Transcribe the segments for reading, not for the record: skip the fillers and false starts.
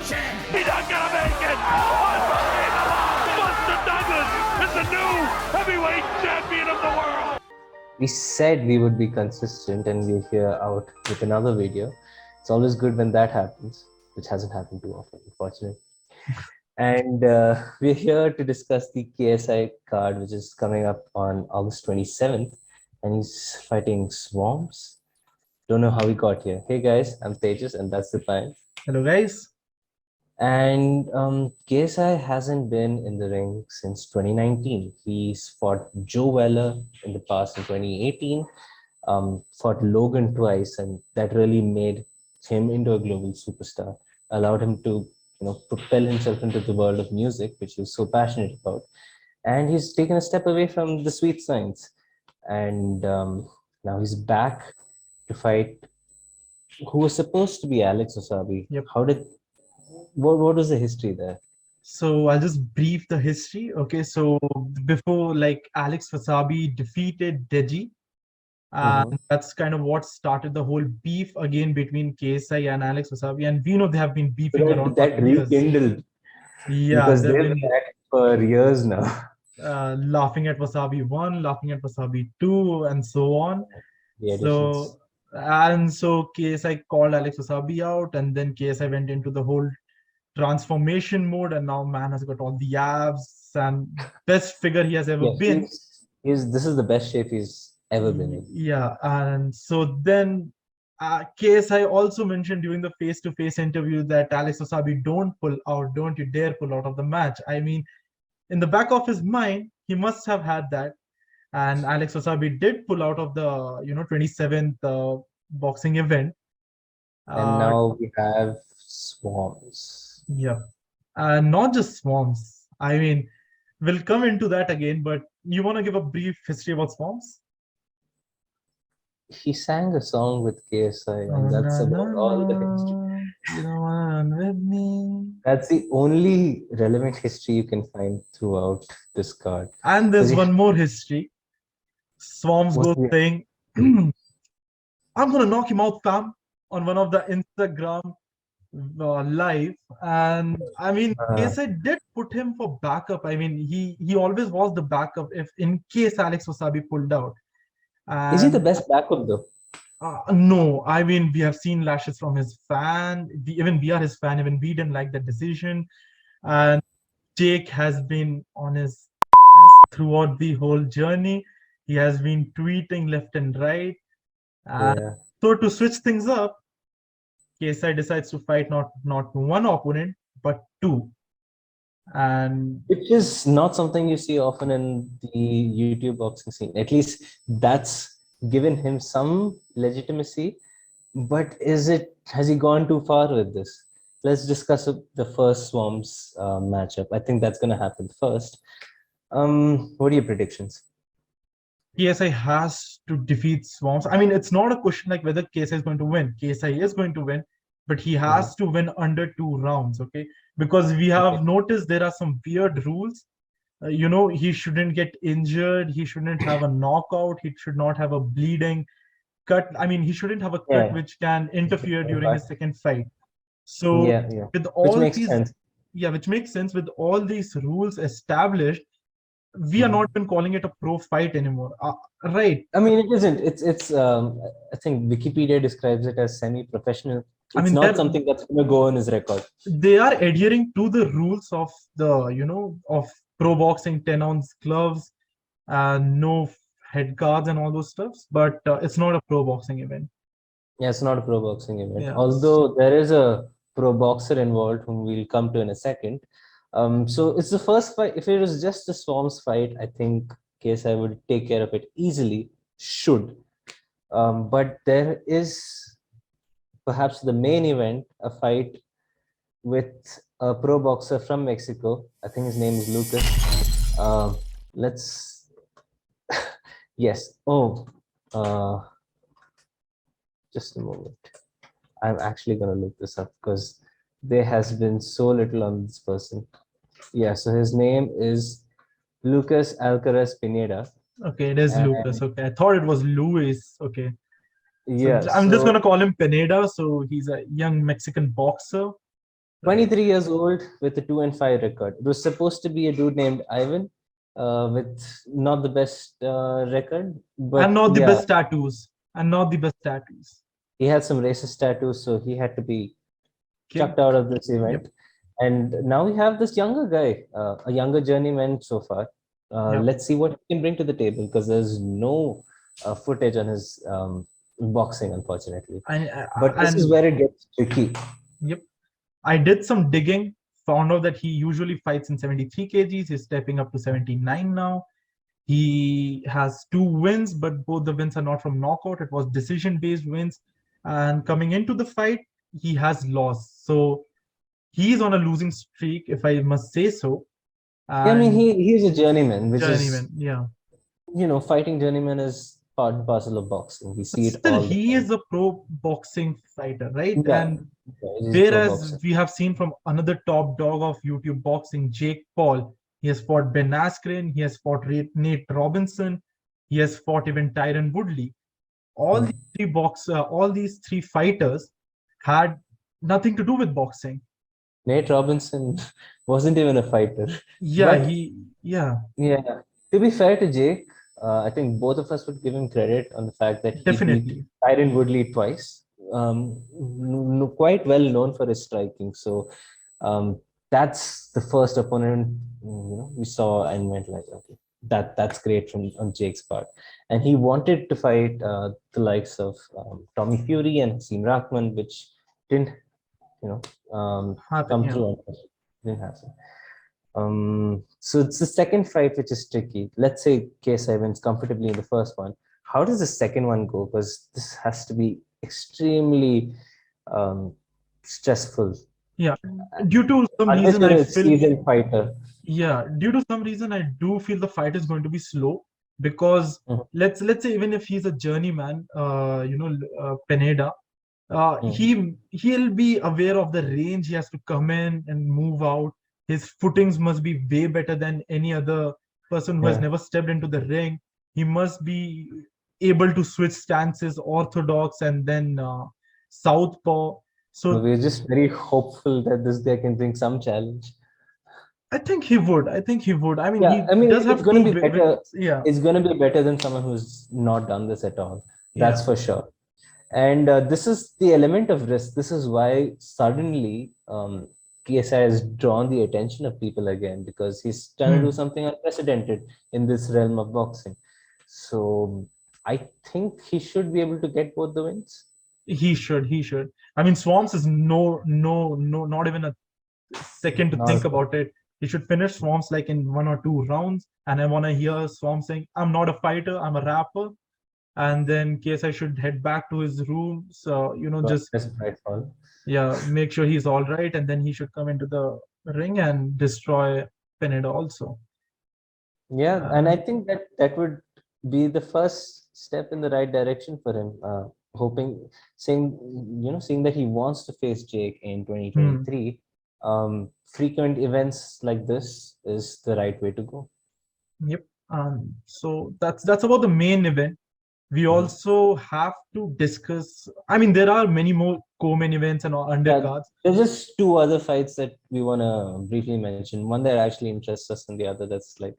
He's not gonna make it! Unbelievable! Buster Douglas is the new heavyweight champion of the world! We said we would be consistent and we're here out with another video. It's always good when that happens, which hasn't happened too often, unfortunately. And we're here to discuss the KSI card, which is coming up on August 27th. And he's fighting Swarmz. Don't know how he got here. Hey guys, I'm Tejas and that's the time. Hello guys. And KSI hasn't been in the ring since 2019. He's fought Joe Weller in the past in 2018, fought Logan twice, and that really made him into a global superstar, allowed him to propel himself into the world of music, which he was so passionate about. And he's taken a step away from the sweet science. And now he's back to fight who was supposed to be Alex Wasabi. Yep. What was the history there? So I'll just brief the history. Okay, so before Alex Wasabi defeated Deji, that's kind of what started the whole beef again between KSI and Alex Wasabi. And we know they have been beefing around that for years. rekindled. Yeah, because they've been back for years now. Laughing at Wasabi 1, laughing at Wasabi 2, and so on. So KSI called Alex Wasabi out, and then KSI went into the whole transformation mode, and now man has got all the abs and best figure he has ever been. This is the best shape he's ever been in. Yeah, and so then KSI also mentioned during the face-to-face interview that Alex Wasabi, don't you dare pull out of the match. I mean, in the back of his mind, he must have had that. And Alex Wasabi did pull out of the 27th boxing event. And now we have Swarmz. Yeah, and not just Swarmz. I mean, we'll come into that again, but you want to give a brief history about Swarmz? He sang a song with KSI, and that's about all the history. You don't want to run with me. That's the only relevant history you can find throughout this card. And there's one more history. Swarmz goes saying, I'm going to knock him out, fam, on one of the Instagram live. And I mean, KSI did put him for backup. I mean, he always was the backup if in case Alex Wasabi pulled out. And, is he the best backup though? No, I mean, we have seen lashes from his fan. Even we are his fan. Even we didn't like that decision. And Jake has been on his throughout the whole journey. He has been tweeting left and right. So to switch things up, KSI decides to fight not one opponent, but two. And which is not something you see often in the YouTube boxing scene. At least that's given him some legitimacy. But has he gone too far with this? Let's discuss the first Swarmz matchup. I think that's going to happen first. What are your predictions? KSI has to defeat Swarmz. I mean, it's not a question like whether KSI is going to win. KSI is going to win, but he has to win under 2 rounds, okay? Because we have noticed there are some weird rules. He shouldn't get injured. He shouldn't have a knockout. He should not have a bleeding cut. I mean, he shouldn't have a cut which can interfere during his second fight. So with all which makes sense. With all these rules established, we are not even calling it a pro fight anymore, right? I mean, it isn't. It's I think Wikipedia describes it as semi-professional. It's not something that's going to go on his record. They are adhering to the rules of the of pro boxing, 10-ounce gloves, no head guards and all those stuffs. But it's not a pro boxing event. Yeah, it's not a pro boxing event. Yeah. Although there is a pro boxer involved, whom we'll come to in a second. So it's the first fight. If it was just a Swarmz fight, I think KSI would take care of it easily. But there is perhaps the main event, a fight with a pro boxer from Mexico. I think his name is Lucas. Yes. Just a moment. I'm actually going to look this up because there has been so little on this person. Yeah, so his name is Lucas Alcaraz Pineda. Okay, it is Lucas. Okay, I thought it was Luis. Okay. Yeah, I'm just going to call him Pineda. So he's a young Mexican boxer. 23 years old with a 2-5 record. It was supposed to be a dude named Ivan, with not the best record, And but not the yeah, best tattoos. And not the best tattoos. he had some racist tattoos, so he had to be Kick. chucked out of this Yep. event. And now we have this younger guy, a younger journeyman so far. Yep. Let's see what he can bring to the table, because there's no footage on his boxing, unfortunately. And But this is and where it gets tricky. yep. I did some digging, found out that he usually fights in 73 kgs. He's stepping up to 79 now. He has 2 wins, but both the wins are not from knockout. It was decision-based wins. And coming into the fight, he has lost. So he's on a losing streak, if I must say so. Yeah, I mean, And he's a journeyman, which is, journeyman, yeah. fighting journeyman is part and parcel of boxing. We But see it still, all the he time. is a pro boxing fighter, right? Yeah, And yeah, it is pro whereas boxing. we have seen from another top dog of YouTube boxing, Jake Paul, he has fought Ben Askren, he has fought Nate Robinson, he has fought even Tyron Woodley. All these all these three fighters had nothing to do with boxing. Nate Robinson wasn't even a fighter. Yeah, But yeah, to be fair to Jake, I think both of us would give him credit on the fact that he beat definitely. Tyron Woodley twice. Quite well known for his striking. So that's the first opponent we saw and went like, okay, that's great from on Jake's part. And he wanted to fight the likes of Tommy Fury and Hasim Rahman, which didn't you know Happen, come yeah. through. Didn't happen. So it's the second fight which is tricky. Let's say KSI wins comfortably in the first one. How does the second one go? Because this has to be extremely stressful. Yeah. Due to some Unless reason, you're I a feel seasoned fighter. yeah, due to some reason, I do feel the fight is going to be slow because Mhm, let's say even if he's a journeyman, Pineda, mhm. he'll be aware of the range he has to come in and move out. His footings must be way better than any other person who has Yeah. never stepped into the ring. He must be able to switch stances, orthodox and then southpaw. So So we're just very hopeful that this guy can bring some challenge. I think he would. I think he would. I mean, Yeah, he I mean, does it's have going two to be better. yeah. It's going to be better than someone who's not done this at all. Yeah. That's for sure. And this is the element of risk. This is why suddenly KSI has drawn the attention of people again, because he's trying to do something unprecedented in this realm of boxing. So I think he should be able to get both the wins. He should. He should. I mean, Swarmz is no, not even a second to think Not, about it. He should finish Swarmz like in 1 or 2 rounds. And I want to hear Swarmz saying, "I'm not a fighter. I'm a rapper." And then KSI should head back to his room. So just that's right, Paul. yeah, make sure he's all right, and then he should come into the ring and destroy Pineda also. Yeah, and I Uh, think that would be the first step in the right direction for him. Hoping, seeing that he wants to face Jake in 2023, frequent events like this is the right way to go. Yep. So that's about the main event. We Mhm. also have to discuss. I mean, there are many more co-main events and Yeah, undercards. there's just two other fights that we want to briefly mention. One that actually interests us, and the other that's like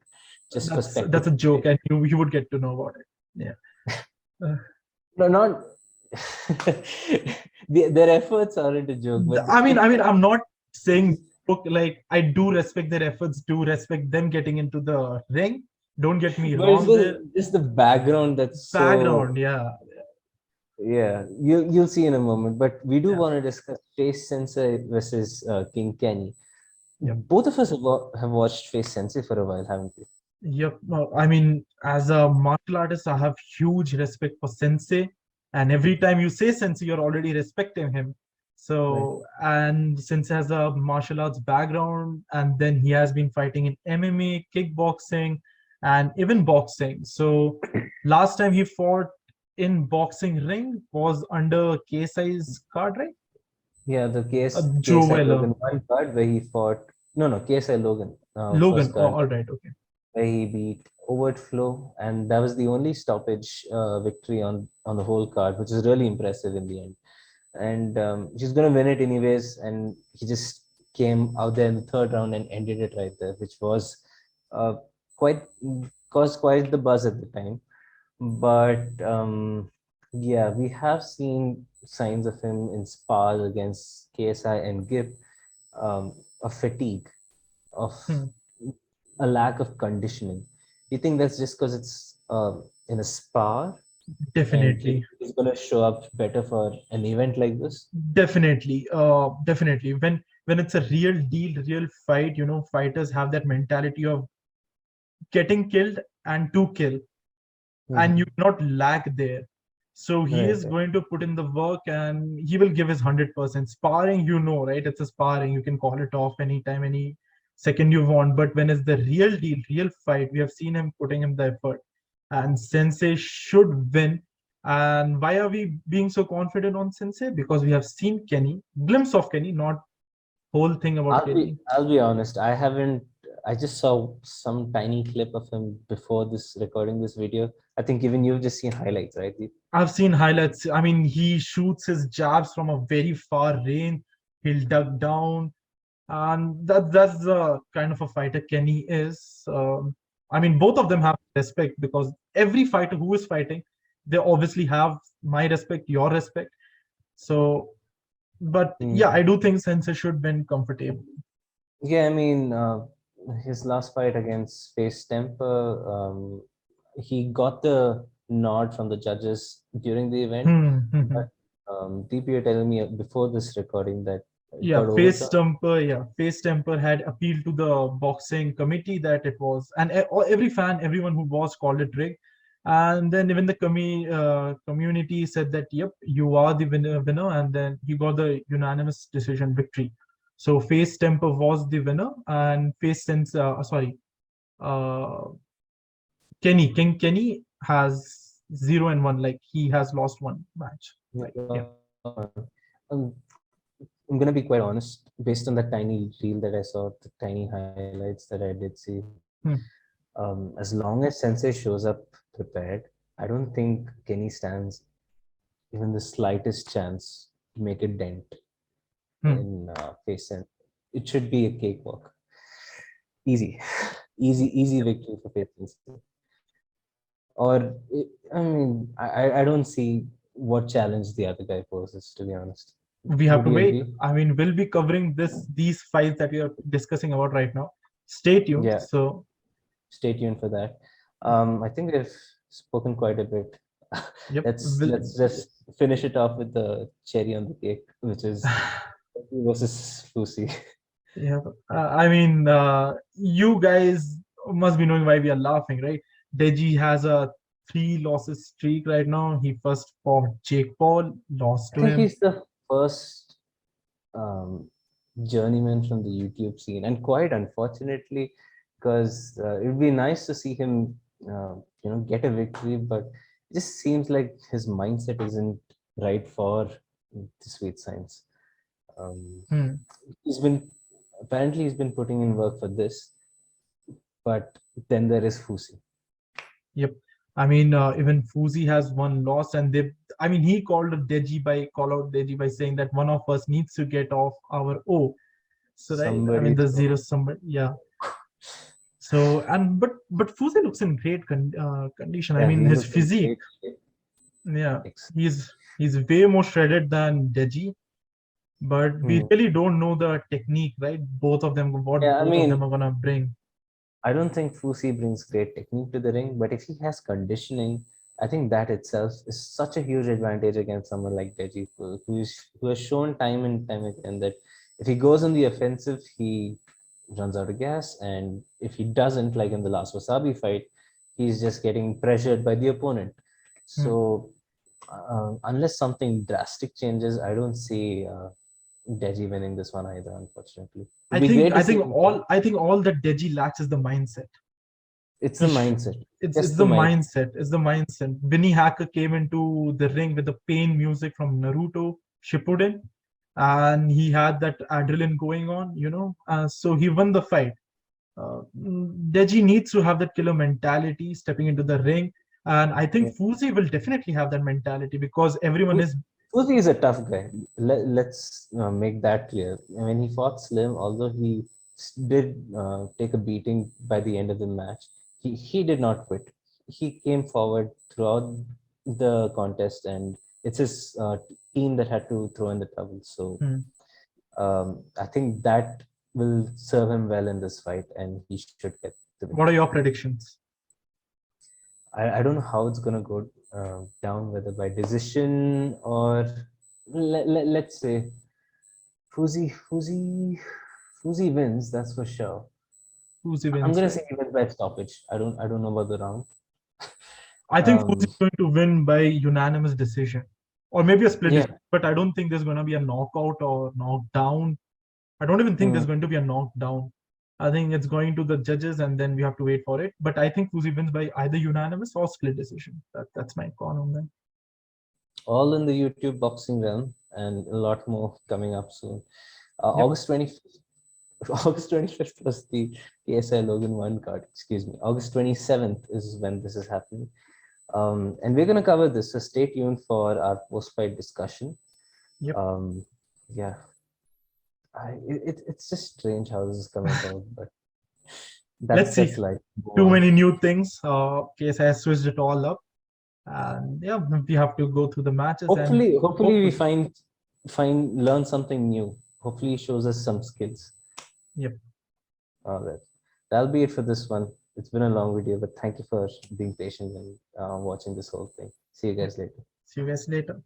just for That's a spectacle. joke, and you would get to know about it. Yeah. Uh, No, not their efforts aren't a joke, but I mean, I'm not saying book like I do respect their efforts, do respect them getting into the ring. Don't get me but it's wrong there. just the background that's so. Background, yeah, Yeah, you'll see in a moment. But we do yeah, want to discuss Face Sensei versus King Kenny. yep, Both of us have watched Face Sensei for a while, haven't we? yep. No, I mean, as a martial artist, I have huge respect for Sensei, and every time you say Sensei, you're already respecting him. Right. So, and since he has a martial arts background, and then he has been fighting in MMA, kickboxing, and even boxing. So, last time he fought in boxing ring was under KSI's card, right? Yeah, the Joe KSI Weller. Logan one card where he fought. No, KSI Logan Logan. first Oh, card all right, okay. where he beat Overt Flow, and that was the only stoppage victory on the whole card, which is really impressive in the end. And he's going to win it anyways, and he just came out there in the third round and ended it right there, which was uh, quite caused quite the buzz at the time. But yeah, we have seen signs of him in spars against KSI and Gibb, a fatigue, of Hmm. a lack of conditioning. You think that's just because it's in a spar and Definitely. he's going to show up better for an event like this? Definitely. When it's a real deal, real fight, fighters have that mentality of getting killed and to kill, and you not lag there. So he Right, is right. going to put in the work and he will give his 100%. Sparring, right? It's a sparring. You can call it off anytime, any second you want. But when it's the real deal, real fight, we have seen him putting in the effort. And Sensei should win. And why are we being so confident on Sensei? Because we have seen Kenny, glimpse of Kenny, not whole thing about Kenny. I'll be honest. I just saw some tiny clip of him before this recording this video. I think even you've just seen highlights, right? I've seen highlights. I mean, he shoots his jabs from a very far range. He'll duck down, and that's the kind of a fighter Kenny is. I mean, both of them have respect because every fighter who is fighting, they obviously have my respect, your respect. So, but yeah, I do think Sensei should win comfortably. Yeah, I mean, his last fight against Face Temper, he got the nod from the judges during the event. But DP, you're telling me before this recording that it got overturned? Face Temper had appealed to the boxing committee that it was, and every fan, everyone who was called it rigged. And then even the community said that, yep, you are the winner, and then he got the unanimous decision victory. So Face Temper was the winner, and uh, Kenny has 0-1, like he has lost one match. Like, yeah. Um, I'm gonna be quite honest. Based on the tiny reel that I saw, the tiny highlights that I did see, as long as Sensei shows up prepared, I don't think Kenny stands even the slightest chance to make a dent in Face Temper. It should be a cakewalk. Easy, easy victory for Face Temper. Or I mean, I don't see what challenge the other guy poses, to be honest. We have Would to you wait. agree? I mean, we'll be covering these fights that we are discussing about right now. Stay tuned. Yeah, So stay tuned for that. I think we've spoken quite a bit. yep, Let's just finish it off with the cherry on the cake, which is versus Fousey. yeah. I mean, you guys must be knowing why we are laughing, right? Deji has a 3 losses streak right now. He first fought Jake Paul, lost I to think him. he's the first um, journeyman from the YouTube scene, and quite unfortunately, because it would be nice to see him, get a victory, but it just seems like his mindset isn't right for the sweet science. Hmm. He's been apparently he's been putting in work for this, but then there is Fousey. Yep. I mean, even Fousey has one loss, and I mean, he call out Deji by saying that one of us needs to get off our O. So right, I mean, Somebody the to zero somebody, yeah. So but Fousey looks in great condition. I yeah, mean, he his looks in physique, great shape. yeah, he's way more shredded than Deji, but we really don't know the technique, right? Both of them, what Yeah, I both of them mean, are gonna bring. I don't think Fousey brings great technique to the ring, but if he has conditioning, I think that itself is such a huge advantage against someone like Deji, who has shown time and time again that if he goes on the offensive, he runs out of gas, and if he doesn't, like in the last Wasabi fight, he's just getting pressured by the opponent. Hmm. So unless something drastic changes, I don't see Deji winning this one either. Unfortunately, it'd be great to see him win. I think all that Deji lacks is the mindset. It's the mindset, It's just the the mindset. mindset. It's the mindset. Vinny Hacker came into the ring with the pain music from Naruto Shippuden, and he had that adrenaline going on, so he won the fight. Deji needs to have that killer mentality stepping into the ring, and I think Yeah. Fousey will definitely have that mentality because everyone Who- is Fousey is a tough guy. Let's make that clear. When he fought Slim, although he did take a beating by the end of the match, he did not quit. He came forward throughout the contest, and it's his team that had to throw in the towel. So I think that will serve him well in this fight, and he should get the win. What are your predictions? I don't know how it's gonna go down, whether by decision or let's say Fousey wins. That's for sure. Fousey wins. I'm gonna say he wins by stoppage. I don't know about the round. I think Fousey is going to win by unanimous decision, or maybe a split. Yeah. Decision, but I don't think there's going to be a knockout or knockdown. I don't even think there's going to be a knockdown. I think it's going to the judges, and then we have to wait for it. But I think Fousey wins by either unanimous or split decision. That's my call on that. All in the YouTube boxing realm, and a lot more coming up soon. August 25th. August 25th was the KSI Logan 1 card. Excuse me. August 27th is when this is happening. And we're going to cover this. So stay tuned for our post-fight discussion. Yep. Yeah. It's just strange how this is coming out, but Let's see. Like too many new things. KSI has switched it all up, and yeah, we have to go through the matches. Hopefully we learn something new. Hopefully, he shows us some skills. Yep. All right, that'll be it for this one. It's been a long video, but thank you for being patient and watching this whole thing. See you guys later. See you guys later.